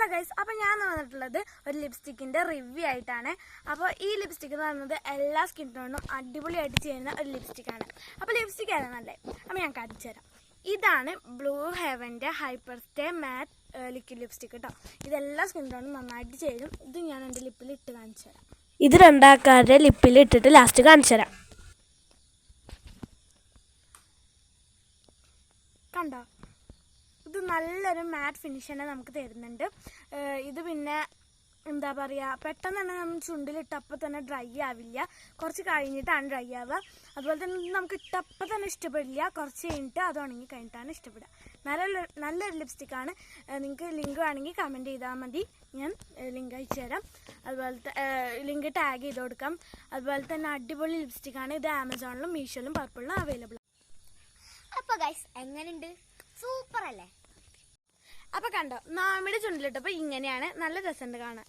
Hello guys, അപ്പോൾ ഞാൻ വന്നിട്ടുള്ളത് ഒരു ലിപ്സ്റ്റിക്കിൻ്റെ റിവ്യൂ ആയിട്ടാണ്. അപ്പോൾ ഈ ലിപ്സ്റ്റിക്ക് എന്ന് പറയുന്നത് എല്ലാ സ്കിൻ ടോണിനും അടിപൊളിയായിട്ട് ചെയ്യുന്ന ഒരു ലിപ്സ്റ്റിക്കാണ്. അപ്പോൾ ലിപ്സ്റ്റിക്ക് ഏതാണ് നല്ലത്? അപ്പോൾ ഞാൻ കാണിച്ചു തരാം. ഇതാണ് ബ്ലൂ ഹെവൻ്റെ hyper stay matte liquid lipstick കേട്ടോ. ഇതെല്ലാ സ്കിൻ ടോണും നന്നായിട്ട് ചേരും. ഇത് ഞാൻ എൻ്റെ ലിപ്പിൽ ഇട്ട് കാണിച്ചു തരാം. ഇത് രണ്ടാൾക്കാരുടെ ലിപ്പിൽ ഇട്ടിട്ട് ലാസ്റ്റ് കാണിച്ചു തരാം. കണ്ടോ, ഇത് നല്ലൊരു മാറ്റ് ഫിനിഷ് തന്നെ നമുക്ക് തരുന്നുണ്ട്. ഇത് പിന്നെ എന്താ പറയുക, പെട്ടെന്ന് തന്നെ നമ്മൾ ചുണ്ടിലിട്ട് അപ്പം തന്നെ ഡ്രൈ ആവില്ല, കുറച്ച് കഴിഞ്ഞിട്ടാണ് ഡ്രൈ ആവുക. അതുപോലെ തന്നെ നമുക്ക് ഇട്ടപ്പം തന്നെ ഇഷ്ടപ്പെടില്ല, കുറച്ച് കഴിഞ്ഞിട്ട് അത് ഉണങ്ങി കഴിഞ്ഞിട്ടാണ് ഇഷ്ടപ്പെടുക. നല്ലൊരു ലിപ്സ്റ്റിക്കാണ്. നിങ്ങൾക്ക് ലിങ്ക് വേണമെങ്കിൽ കമൻറ്റ് ചെയ്താൽ മതി, ഞാൻ ലിങ്ക് അയച്ചു തരാം. അതുപോലത്തെ ലിങ്ക് ടാഗ് ചെയ്ത് കൊടുക്കാം. അതുപോലെ തന്നെ അടിപൊളി ലിപ്സ്റ്റിക്കാണ്. ഇത് ആമസോണിലും മീഷോയിലും പർപ്പിളിലും അവൈലബിൾ. അപ്പോൾ ഗൈസ്, എങ്ങനെയുണ്ട്? സൂപ്പർ അല്ലേ? അപ്പോൾ കണ്ടോ, നമ്മുടെ ചുണ്ടിലിട്ടപ്പോൾ ഇങ്ങനെയാണ്. നല്ല രസമുണ്ട് കാണാൻ.